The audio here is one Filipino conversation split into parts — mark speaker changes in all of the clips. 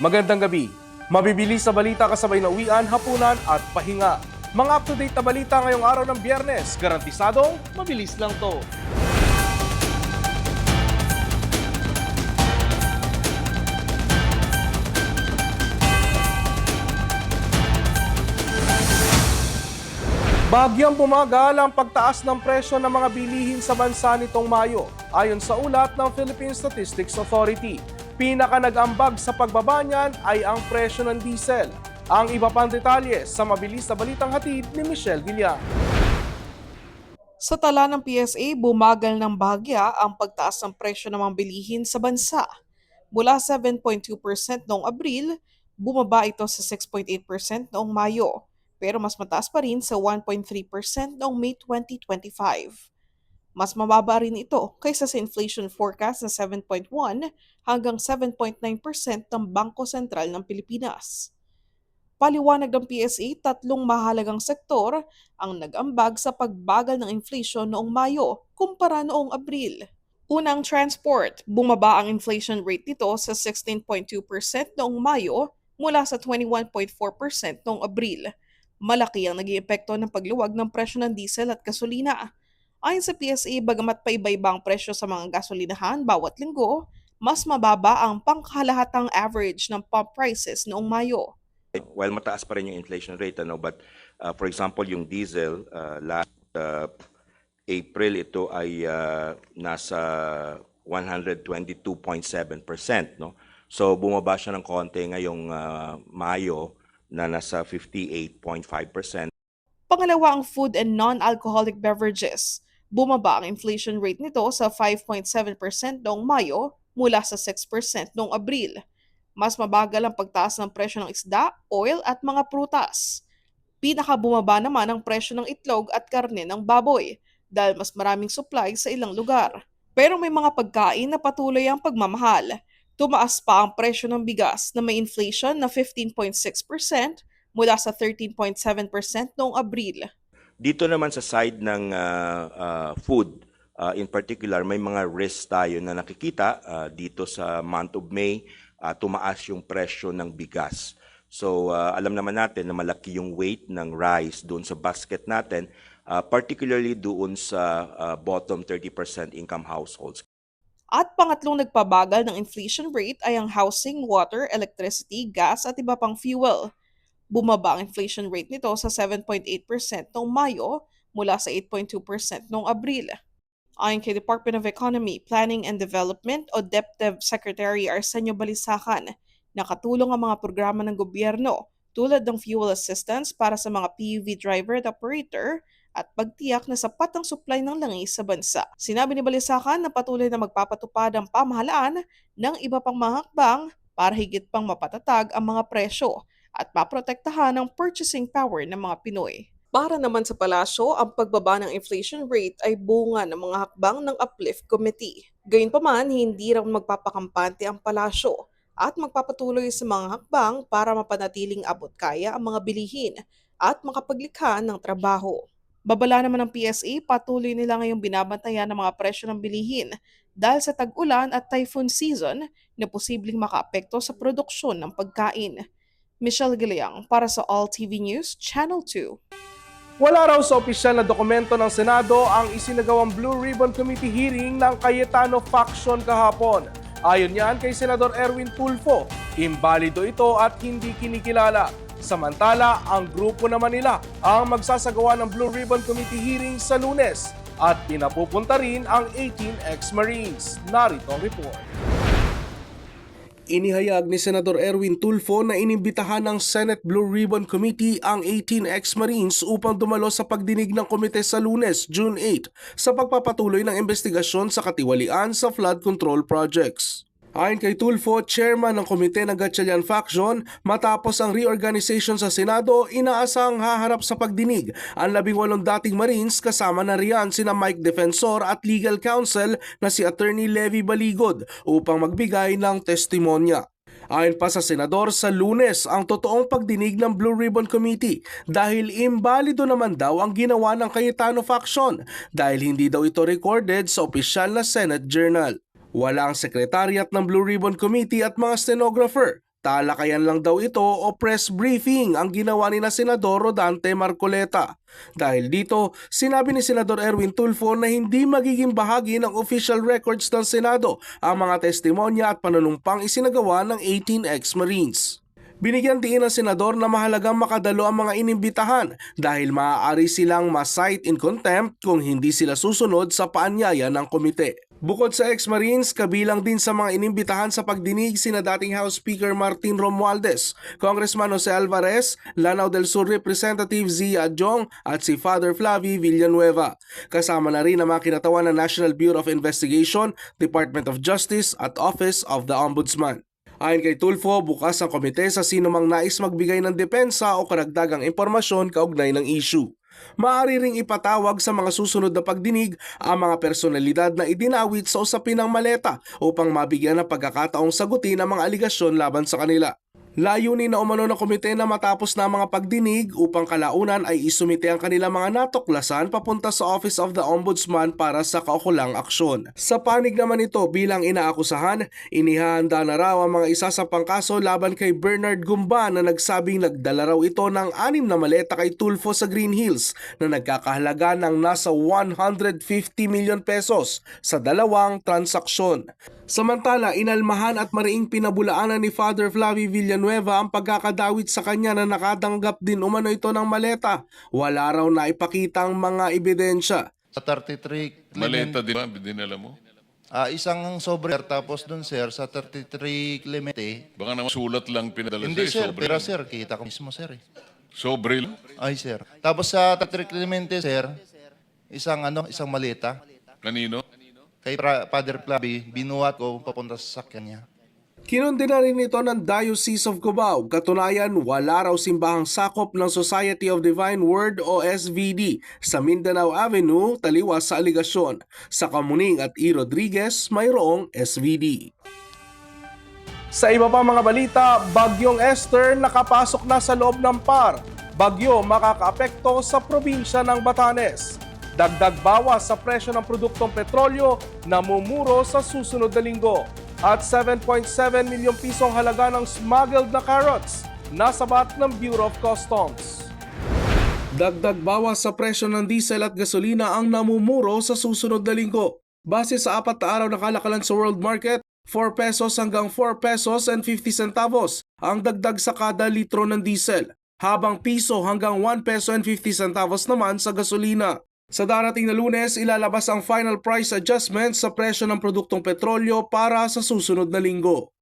Speaker 1: Magandang gabi. Mabibilis sa balita kasabay na uwian, hapunan at pahinga. Mga up-to-date na balita ngayong araw ng Biyernes, garantisadong mabilis lang to. Bagyang bumagal ang pagtaas ng presyo ng mga bilihin sa bansa nitong Mayo, ayon sa ulat ng Philippine Statistics Authority. Pinaka nag-ambag sa pagbaba niyan ay ang presyo ng diesel. Ang iba pang detalye sa mabilis na balitang hatid ni Michelle Villar.
Speaker 2: Sa tala ng PSA, bumagal ng bahagya ang pagtaas ng presyo ng mga bilihin sa bansa. Mula 7.2% noong Abril, bumaba ito sa 6.8% noong Mayo, pero mas mataas pa rin sa 1.3% noong May 2025. Mas mababa rin ito kaysa sa inflation forecast na 7.1 hanggang 7.9% ng Bangko Sentral ng Pilipinas. Paliwanag ng PSA, tatlong mahalagang sektor ang nag-ambag sa pagbagal ng inflation noong Mayo kumpara noong Abril. Unang, transport. Bumaba ang inflation rate nito sa 16.2% noong Mayo mula sa 21.4% noong Abril. Malaki ang naging epekto ng pagluwag ng presyo ng diesel at gasolina. Ayon sa PSA, bagamat paiba-iba ang presyo sa mga gasolinahan bawat linggo, mas mababa ang pangkalahatang average ng pump prices noong Mayo.
Speaker 3: While mataas pa rin yung inflation rate, but for example, yung diesel, last April ito ay nasa 122.7%, no? So bumaba siya ng konti ngayong Mayo na nasa 58.5%.
Speaker 2: Pangalawa, ang food and non-alcoholic beverages. Bumaba ang inflation rate nito sa 5.7% noong Mayo mula sa 6% noong Abril. Mas mabagal ang pagtaas ng presyo ng isda, oil at mga prutas. Pinakabumaba naman ang presyo ng itlog at karne ng baboy dahil mas maraming supply sa ilang lugar. Pero may mga pagkain na patuloy ang pagmamahal. Tumaas pa ang presyo ng bigas na may inflation na 15.6% mula sa 13.7% noong Abril.
Speaker 3: Dito naman sa side ng food, in particular, may mga risks tayo na nakikita dito sa month of May. Tumaas yung presyo ng bigas. So alam naman natin na malaki yung weight ng rice doon sa basket natin, particularly doon sa bottom 30% income households.
Speaker 2: At pangatlong nagpabagal ng inflation rate ay ang housing, water, electricity, gas at iba pang fuel. Bumaba ang inflation rate nito sa 7.8% noong Mayo mula sa 8.2% noong Abril. Ayon kay Department of Economy, Planning and Development o DepDev Secretary Arsenio Balisacan, nakatulong ang mga programa ng gobyerno tulad ng fuel assistance para sa mga PUV driver at operator at pagtiyak na sapat ang supply ng langis sa bansa. Sinabi ni Balisacan na patuloy na magpapatupad ang pamahalaan ng iba pang mga hakbang para higit pang mapatatag ang mga presyo at maprotektahan ang purchasing power ng mga Pinoy. Para naman sa palasyo, ang pagbaba ng inflation rate ay bunga ng mga hakbang ng Uplift Committee. Gayunpaman, hindi raw magpapakampante ang palasyo at magpapatuloy sa mga hakbang para mapanatiling abot kaya ang mga bilihin at makapaglikha ng trabaho. Babala naman ng PSA, patuloy nila ngayong binabantayan ng mga presyo ng bilihin dahil sa tag-ulan at typhoon season na posibleng makaapekto sa produksyon ng pagkain. Michelle Giliang para sa All TV News, Channel 2.
Speaker 1: Wala raw sa opisyal na dokumento ng Senado ang isinagawang Blue Ribbon Committee hearing ng Cayetano faction kahapon. Ayon niyan kay Senador Erwin Tulfo, imbalido ito at hindi kinikilala. Samantala, ang grupo naman nila ang magsasagawa ng Blue Ribbon Committee hearing sa Lunes at pinapupunta rin ang 18 ex-Marines. Narito ang report. Inihayag ni Senador Erwin Tulfo na inimbitahan ng Senate Blue Ribbon Committee ang 18 ex-Marines upang dumalo sa pagdinig ng komite sa Lunes, June 8, sa pagpapatuloy ng investigasyon sa katiwalian sa flood control projects. Ayon kay Tulfo, chairman ng komite ng Gatchalian faction, matapos ang reorganization sa Senado, inaasahang haharap sa pagdinig ang 18 dating Marines kasama na riyan sina Mike Defensor at legal counsel na si Attorney Levi Baligod upang magbigay ng testimonya. Ayon pa sa senador, sa Lunes ang totoong pagdinig ng Blue Ribbon Committee dahil imbalido naman daw ang ginawa ng Cayetano faction dahil hindi daw ito recorded sa opisyal na Senate Journal. Wala ang sekretariat ng Blue Ribbon Committee at mga stenographer talakayan lang daw ito o press briefing ang ginawa ni na Senador Rodante Marcoleta. Dahil dito, sinabi ni Senador Erwin Tulfo na hindi magiging bahagi ng official records ng Senado ang mga testimonya at panunumpang isinagawa ng 18 ex-Marines. Binigyan diin ng senador na mahalagang makadalo ang mga inimbitahan dahil maaari silang ma-cite in contempt kung hindi sila susunod sa paanyaya ng komite. Bukod sa ex-Marines, kabilang din sa mga inimbitahan sa pagdinig sina dating House Speaker Martin Romualdez, Congressman Jose Alvarez, Lanao del Sur Representative Zia Adjong at si Father Flavie Villanueva. Kasama na rin ang mga kinatawan ng National Bureau of Investigation, Department of Justice at Office of the Ombudsman. Ayon kay Tulfo, bukas ang komite sa sino mang nais magbigay ng depensa o karagdagang impormasyon kaugnay ng issue. Maaari ring ipatawag sa mga susunod na pagdinig ang mga personalidad na idinawit sa usapin ng maleta upang mabigyan ng pagkakataong sagutin ang mga aligasyon laban sa kanila. Layunin na umano ng komite na matapos na ang mga pagdinig upang kalaunan ay isumite ang kanilang mga natuklasan papunta sa Office of the Ombudsman para sa kaukulang aksyon. Sa panig naman ito bilang inaakusahan, inihahanda na raw ang mga isasapang kaso laban kay Bernard Gumba na nagsabing nagdala raw ito ng 6 na maleta kay Tulfo sa Green Hills na nagkakahalaga ng nasa 150 million pesos sa 2 transaksyon. Samantala, inalmahan at mariing pinabulaanan ni Father Flavie Villanueva ang pagkakadawit sa kanya na nakatanggap din umano ito ng maleta. Wala raw na ipakitang mga ebidensya.
Speaker 4: Sa 33
Speaker 5: Maleta, di ba? Dinala mo?
Speaker 4: isang sobre, tapos dun sir, sa 33 Clemente,
Speaker 5: Baka naman sulat lang pinadala
Speaker 4: hindi sir,
Speaker 5: sobre
Speaker 4: pero
Speaker 5: lang.
Speaker 4: sir, kita ko mismo sir.
Speaker 5: Sobre lang?
Speaker 4: Ay sir. Tapos sa 33 Clemente sir, isang maleta.
Speaker 5: Kanino?
Speaker 4: Kay Father Flavie, binuhat ko papunta sa sakyan niya.
Speaker 1: Kinundi na rin ito ng Diocese of Cubao. Katunayan, wala raw simbahang sakop ng Society of Divine Word o SVD sa Mindanao Avenue taliwas sa aligasyon. Sa Kamuning at E. Rodriguez, mayroong SVD. Sa iba pa mga balita, Bagyong Esther nakapasok na sa loob ng PAR. Bagyo makakaapekto sa probinsya ng Batanes. Dagdag bawas sa presyo ng produktong petrolyo na mumuro sa susunod na linggo. At 7.7 milyong pisong halaga ng smuggled na carrots nasabat ng Bureau of Customs. Dagdag bawas sa presyo ng diesel at gasolina ang namumuro sa susunod na linggo. Base sa 4 na araw na kalakalan sa world market, 4 pesos hanggang 4 pesos and 50 centavos ang dagdag sa kada litro ng diesel, habang piso hanggang 1 peso and 50 centavos naman sa gasolina. Sa darating na Lunes, ilalabas ang final price adjustment sa presyo ng produktong petrolyo para sa susunod na linggo.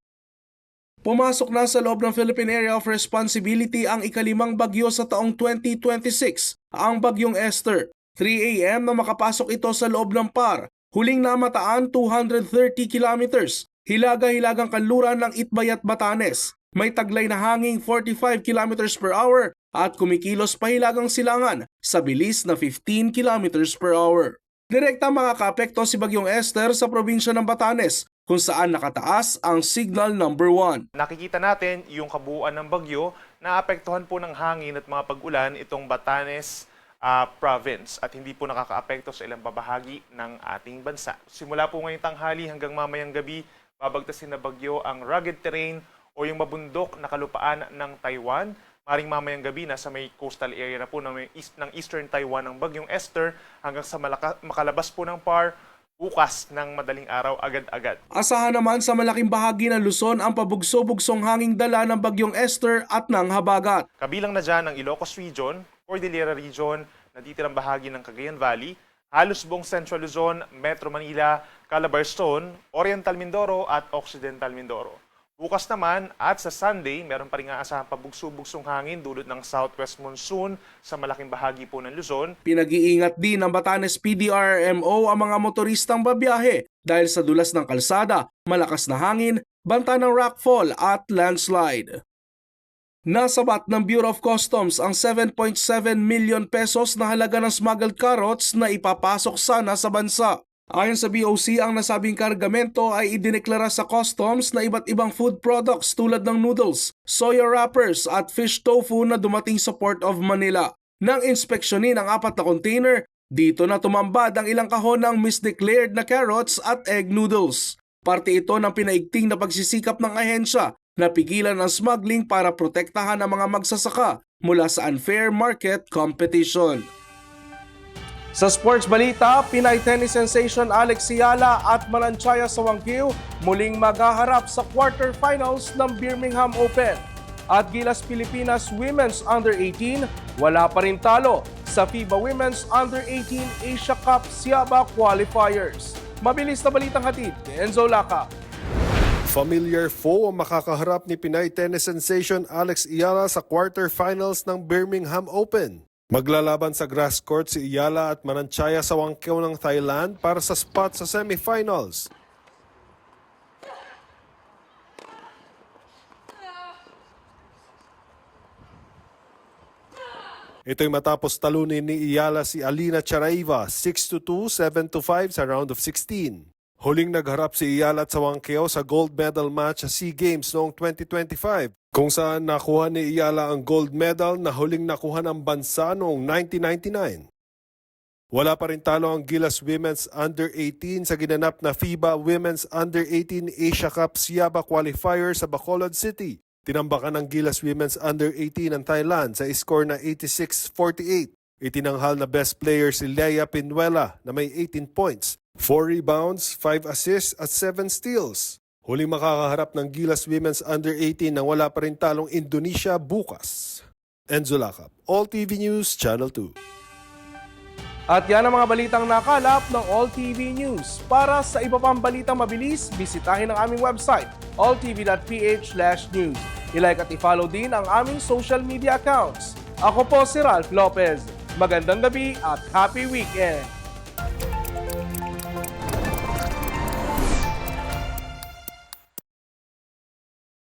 Speaker 1: Pumasok na sa loob ng Philippine Area of Responsibility ang ikalimang bagyo sa taong 2026, ang Bagyong Esther. 3 a.m. na makapasok ito sa loob ng PAR. Huling namataan 230 kilometers. Hilaga-hilagang kanluran ng Itbayat, Batanes. May taglay na hanging 45 kilometers per hour at kumikilos pahilagang silangan sa bilis na 15 kilometers per hour. Direkta makakaapekto si Bagyong Esther sa probinsya ng Batanes kung saan nakataas ang signal number 1.
Speaker 6: Nakikita natin yung kabuuan ng bagyo na apektuhan po ng hangin at mga pag-ulan itong Batanes province at hindi po nakakaapekto sa ilang babahagi ng ating bansa. Simula po ngayong tanghali hanggang mamayang gabi, babagtasin na bagyo ang rugged terrain o yung mabundok na kalupaan ng Taiwan. Maring mamayang gabi na sa may coastal area na po ng Eastern Taiwan ang Bagyong Esther hanggang sa makalabas po ng PAR bukas ng madaling araw agad-agad.
Speaker 1: Asahan naman sa malaking bahagi ng Luzon ang pabugso-bugsong hanging dala ng Bagyong Esther at ng habagat.
Speaker 6: Kabilang na dyan ang Ilocos Region, Cordillera Region, natitirang bahagi ng Cagayan Valley, halos buong Central Luzon, Metro Manila, Calabarzon, Oriental Mindoro at Occidental Mindoro. Bukas naman at sa Sunday, meron pa rin aasahang pabugso-bugsong hangin dulot ng southwest monsoon sa malaking bahagi po ng Luzon.
Speaker 1: Pinag-iingat din ng Batanes PDRMO ang mga motoristang babiyahe dahil sa dulas ng kalsada, malakas na hangin, banta ng rockfall at landslide. Nasabat ng Bureau of Customs ang 7.7 million pesos na halaga ng smuggled carrots na ipapasok sana sa bansa. Ayon sa BOC, ang nasabing kargamento ay idineklara sa customs na iba't ibang food products tulad ng noodles, soya wrappers at fish tofu na dumating sa Port of Manila. Nang inspeksyonin ang 4 na container, dito na tumambad ang ilang kahon ng misdeclared na carrots at egg noodles. Parte ito ng pinaigting na pagsisikap ng ahensya Napigilan ang smuggling para protektahan ang mga magsasaka mula sa unfair market competition. Sa sports balita, Pinay tennis sensation Alex Ciala at Mananchaya Sawangkiw muling maghaharap sa quarterfinals ng Birmingham Open. At Gilas Pilipinas Women's Under-18 wala pa rin talo sa FIBA Women's Under-18 Asia Cup Siaba Qualifiers. Mabilis na balitang hatid ni Enzo Laca.
Speaker 7: Familiar foe ang makakaharap ni Pinay tennis sensation Alex Ciala sa quarterfinals ng Birmingham Open. Maglalaban sa grass court si Ciala at Mananchaya Sawangkiw ng Thailand para sa spot sa semifinals. Ito'y matapos talunin ni Ciala si Alina Charaiva 6-2, 7-5 sa round of 16. Huling nagharap si Ciala at Sawangkiw sa gold medal match sa SEA Games noong 2025, kung saan nakuha ni Ciala ang gold medal na huling nakuha ng bansa noong 1999. Wala pa rin talo ang Gilas Women's Under-18 sa ginanap na FIBA Women's Under-18 Asia Cup Siaba Qualifier sa Bacolod City. Tinambakan ng Gilas Women's Under-18 ng Thailand sa score na 86-48. Itinanghal na best player si Leia Pinuela na may 18 points, 4 rebounds, 5 assists at 7 steals. Huling makakaharap ng Gilas Women's Under-18 nang wala pa rin talong Indonesia bukas. Enzo Laca, All TV News, Channel 2.
Speaker 1: At yan ang mga balitang nakalap ng All TV News. Para sa iba pang balitang mabilis, bisitahin ang aming website, alltv.ph/news. I-like at i-follow din ang aming social media accounts. Ako po si Ralph Lopez. Magandang gabi at happy weekend!